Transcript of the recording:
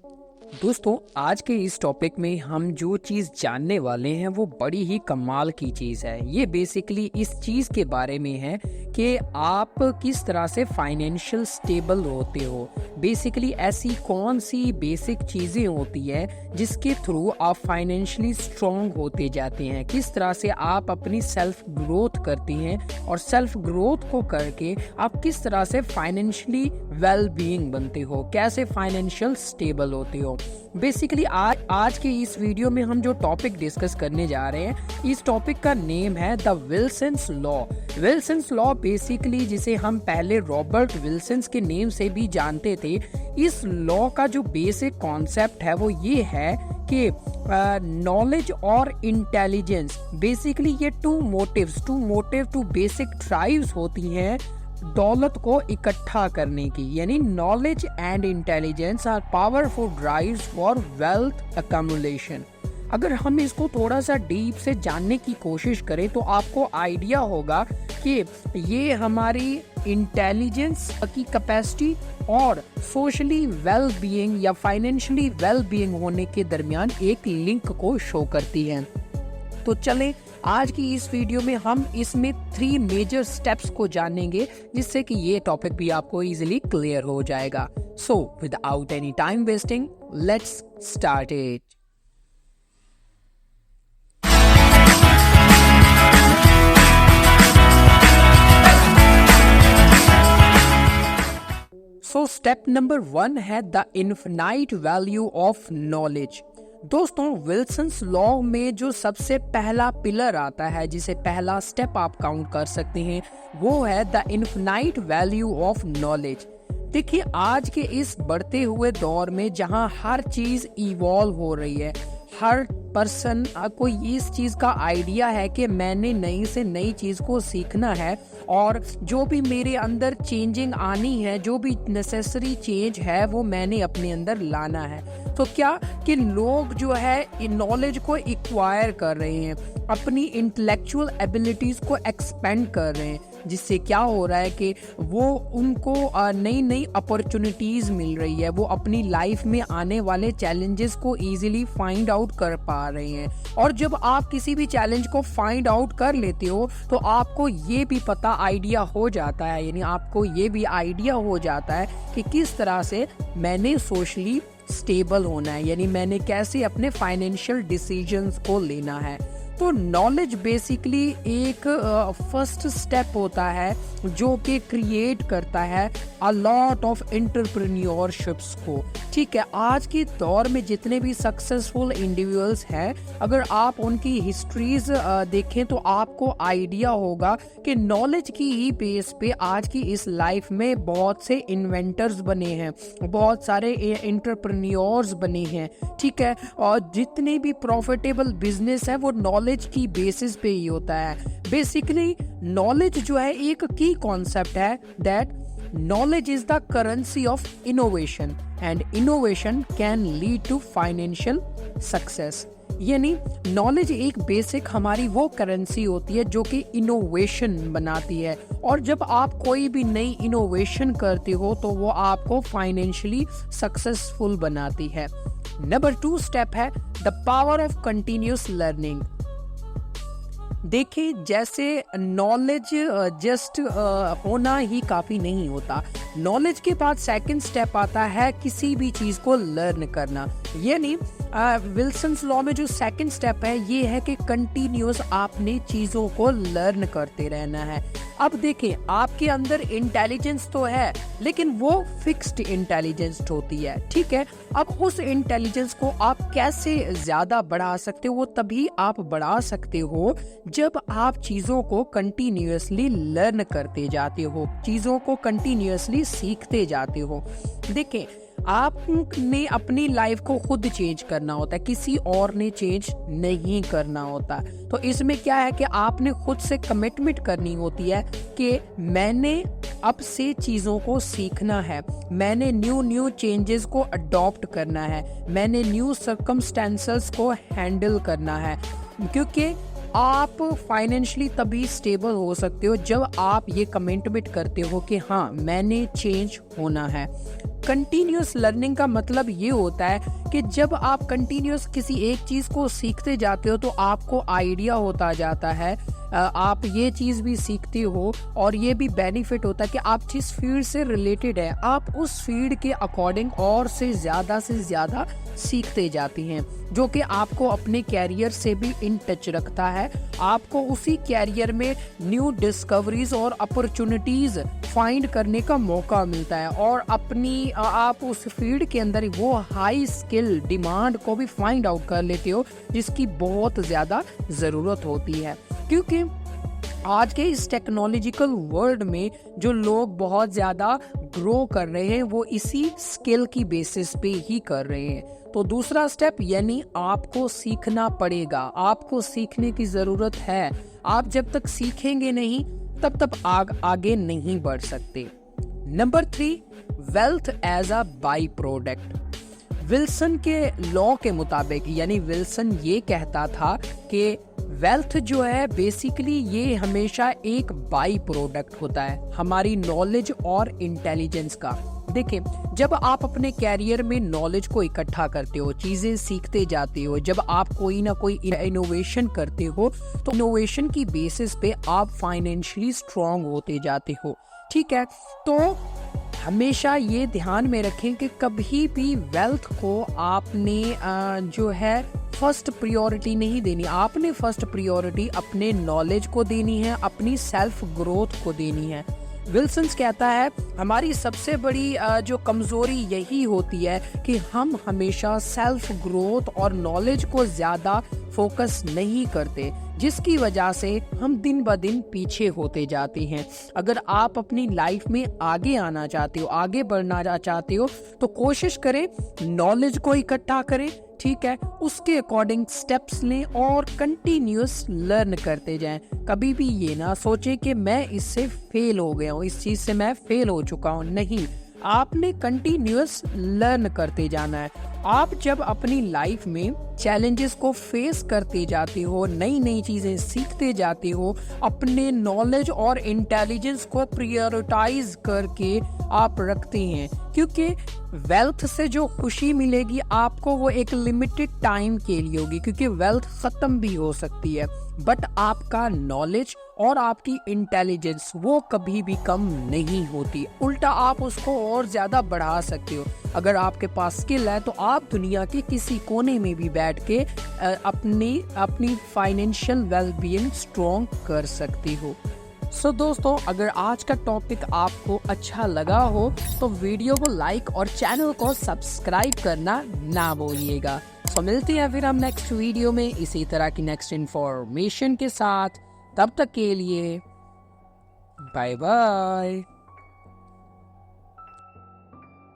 दोस्तों, आज के इस टॉपिक में हम जो चीज़ जानने वाले हैं वो बड़ी ही कमाल की चीज़ है। ये बेसिकली इस चीज़ के बारे में है कि आप किस तरह से फाइनेंशियल स्टेबल होते हो। बेसिकली ऐसी कौन सी बेसिक चीज़ें होती हैं जिसके थ्रू आप फाइनेंशियली स्ट्रॉन्ग होते जाते हैं, किस तरह से आप अपनी सेल्फ ग्रोथ करते हैं और सेल्फ ग्रोथ को करके आप किस तरह से फाइनेंशियली वेल बीइंग बनते हो, कैसे फाइनेंशियल स्टेबल होते हो। बेसिकली आज के इस वीडियो में हम जो टॉपिक डिस्कस करने जा रहे हैं, इस टॉपिक का नेम है the Wilson's law. Wilson's law basically जिसे हम पहले रॉबर्ट विल्सन्स के नेम से भी जानते थे, इस लॉ का जो बेसिक कॉन्सेप्ट है वो ये है कि नॉलेज और इंटेलिजेंस, बेसिकली ये two motive two basic drives होती हैं दौलत को इकट्ठा करने की। यानी knowledge and intelligence are powerful drives for wealth accumulation. अगर हम इसको थोड़ा सा डीप से जानने की कोशिश करें तो आपको आइडिया होगा कि ये हमारी इंटेलिजेंस की कैपेसिटी और सोशली वेल बीइंग या फाइनेंशियली वेल बीइंग होने के दरमियान एक लिंक को शो करती है। तो चलें, आज की इस वीडियो में हम इसमें 3 मेजर स्टेप्स को जानेंगे जिससे कि ये टॉपिक भी आपको इजीली क्लियर हो जाएगा। So without any time wasting, let's start it. So step number 1 है the infinite value of knowledge. दोस्तों, विल्सन्स लॉ में जो सबसे पहला पिलर आता है, जिसे पहला स्टेप आप काउंट कर सकते हैं, वो है the infinite value of knowledge. देखिए, आज के इस बढ़ते हुए दौर में जहां हर चीज इवॉल्व हो रही है, हर पर्सन को इस चीज का आइडिया है कि मैंने नई से नई चीज को सीखना है और जो भी मेरे अंदर चेंजिंग आनी है, जो भी नेसेसरी चेंज है वो मैंने अपने अंदर लाना है। तो क्या कि लोग जो है नॉलेज को एक्वायर कर रहे हैं, अपनी इंटेलेक्चुअल एबिलिटीज को एक्सपेंड कर रहे हैं, जिससे क्या हो रहा है कि वो उनको नई नई अपॉर्चुनिटीज मिल रही है, वो अपनी लाइफ में आने वाले चैलेंजेस को इजीली फाइंड आउट कर पा रहे हैं। और जब आप किसी भी चैलेंज को फाइंड आउट कर लेते हो तो आपको ये भी पता आइडिया हो जाता है, यानी आपको ये भी आइडिया हो जाता है कि किस तरह से मैंने सोशली स्टेबल होना है, यानी मैंने कैसे अपने फाइनेंशियल डिसीजंस को लेना है। तो नॉलेज बेसिकली एक फर्स्ट स्टेप होता है जो कि क्रिएट करता है अ लॉट ऑफ एंटरप्रेन्योरशिप्स को। ठीक है, आज के दौर में जितने भी सक्सेसफुल इंडिविजुअल्स हैं, अगर आप उनकी हिस्ट्रीज देखें तो आपको आइडिया होगा कि नॉलेज की ही बेस पे आज की इस लाइफ में बहुत से इन्वेंटर्स बने हैं, बहुत सारे एंटरप्रेन्योर्स बने हैं। ठीक है, और जितने भी प्रॉफिटेबल बिजनेस है वो नॉलेज की बेसिस पे ही होता है। बेसिकली नॉलेज जो है एक की कॉन्सेप्ट है that knowledge is the currency of innovation and innovation can lead to financial success। यानी नॉलेज एक बेसिक हमारी वो करेंसी होती है जो कि इनोवेशन बनाती है, और जब आप कोई भी नई इनोवेशन करते हो तो वो आपको फाइनेंशियली सक्सेसफुल बनाती है। नंबर 2 स्टेप है the power of continuous learning. देखिए, जैसे नॉलेज जस्ट होना ही काफी नहीं होता, नॉलेज के बाद सेकंड स्टेप आता है किसी भी चीज को लर्न करना। यानी विल्सन्स लॉ में जो सेकंड स्टेप है ये है कि कंटिन्यूस आपने चीजों को लर्न करते रहना है। अब देखें, आपके अंदर इंटेलिजेंस तो है लेकिन वो फिक्स्ड इंटेलिजेंस होती है। ठीक है, अब उस इंटेलिजेंस को आप कैसे ज्यादा बढ़ा सकते हो, वो तभी आप बढ़ा सकते हो जब आप चीजों को कंटिन्यूअसली लर्न करते जाते हो, चीजों को कंटिन्यूअसली सीखते जाते हो। देखें, आपने अपनी लाइफ को खुद चेंज करना होता है, किसी और ने चेंज नहीं करना होता। तो इसमें क्या है कि आपने खुद से कमिटमेंट करनी होती है कि मैंने अब से चीज़ों को सीखना है, मैंने न्यू चेंजेस को अडॉप्ट करना है, मैंने न्यू सर्कमस्टेंसेस को हैंडल करना है। क्योंकि आप फाइनेंशियली तभी स्टेबल हो सकते हो जब आप ये कमिटमेंट करते हो कि हाँ, मैंने चेंज होना है। कंटिन्यूस लर्निंग का मतलब ये होता है कि जब आप कंटिन्यूस किसी एक चीज को सीखते जाते हो तो आपको आइडिया होता जाता है, आप ये चीज भी सीखते हो और ये भी बेनिफिट होता है कि आप जिस फील्ड से रिलेटेड है आप उस फील्ड के अकॉर्डिंग और से ज्यादा सीखते जाती हैं, जो कि आपको अपने कैरियर से भी इन टच रखता है। आपको उसी कैरियर में न्यू डिस्कवरीज और अपॉर्चुनिटीज फाइंड करने का मौका मिलता है और अपनी आप उस फील्ड के अंदर वो हाई स्किल डिमांड को भी फाइंड आउट कर लेते हो जिसकी बहुत ज़्यादा ज़रूरत होती है। क्योंकि आज के इस टेक्नोलॉजिकल वर्ल्ड में जो लोग बहुत ज़्यादा ग्रो कर रहे हैं वो इसी स्किल की बेसिस पे ही कर रहे हैं। तो दूसरा स्टेप यानी आपको सीखना पड़ेगा, आपको सीखने की ज़रूरत है। आप जब तक सीखेंगे नहीं तब तक आगे नहीं बढ़ सकते। Number 3, wealth as a byproduct. Wilson के लॉ के मुताबिक यानी विल्सन ये कहता था कि वेल्थ जो है बेसिकली ये हमेशा एक बाई प्रोडक्ट होता है हमारी नॉलेज और इंटेलिजेंस का। देखिए, जब आप अपने कैरियर में नॉलेज को इकट्ठा करते हो, चीजें सीखते जाते हो, जब आप कोई ना कोई इनोवेशन करते हो तो इनोवेशन की बेसिस पे आप फाइनेंशियली स्ट्रांग होते जाते हो। ठीक है, तो हमेशा ये ध्यान में रखें कि कभी भी वेल्थ को आपने जो है फर्स्ट प्रायोरिटी नहीं देनी। आपने फर्स्ट प्रायोरिटी अपने नॉलेज को देनी है, अपनी सेल्फ ग्रोथ को देनी है। विल्सन्स कहता है हमारी सबसे बड़ी जो कमजोरी यही होती है कि हम हमेशा सेल्फ ग्रोथ और नॉलेज को ज्यादा फोकस नहीं करते, जिसकी वजह से हम दिन ब दिन पीछे होते जाते हैं। अगर आप अपनी लाइफ में आगे आना चाहते हो, आगे बढ़ना चाहते हो तो कोशिश करें नॉलेज को इकट्ठा करें, ठीक है, उसके अकॉर्डिंग स्टेप्स लें और कंटिन्यूस लर्न करते जाएं। कभी भी ये ना सोचें कि मैं इससे फेल हो गया हूँ, इस चीज से मैं फेल हो चुका हूँ। नहीं, आपने कंटिन्यूस लर्न करते जाना है। आप जब अपनी लाइफ में चैलेंजेस को फेस करते जाते हो, नई नई चीजें सीखते जाते हो, अपने नॉलेज और इंटेलिजेंस को प्रायोरिटाइज करके आप रखते हैं, क्योंकि वेल्थ से जो खुशी मिलेगी आपको वो एक लिमिटेड टाइम के लिए होगी, क्योंकि वेल्थ खत्म भी हो सकती है, बट आपका नॉलेज और आपकी इंटेलिजेंस वो कभी भी कम नहीं होती, उल्टा आप उसको और ज्यादा बढ़ा सकते हो। अगर आपके पास स्किल है तो आप दुनिया के किसी कोने में भी बैठ के अपनी फाइनेंशियल वेलबीइंग स्ट्रॉन्ग कर सकती हो। सो दोस्तों, अगर आज का टॉपिक आपको अच्छा लगा हो तो वीडियो को लाइक और चैनल को सब्सक्राइब करना ना भूलिएगा। सो मिलते हैं फिर हम नेक्स्ट वीडियो में इसी तरह की नेक्स्ट इन्फॉर्मेशन के साथ। तब तक के लिए बाय बाय।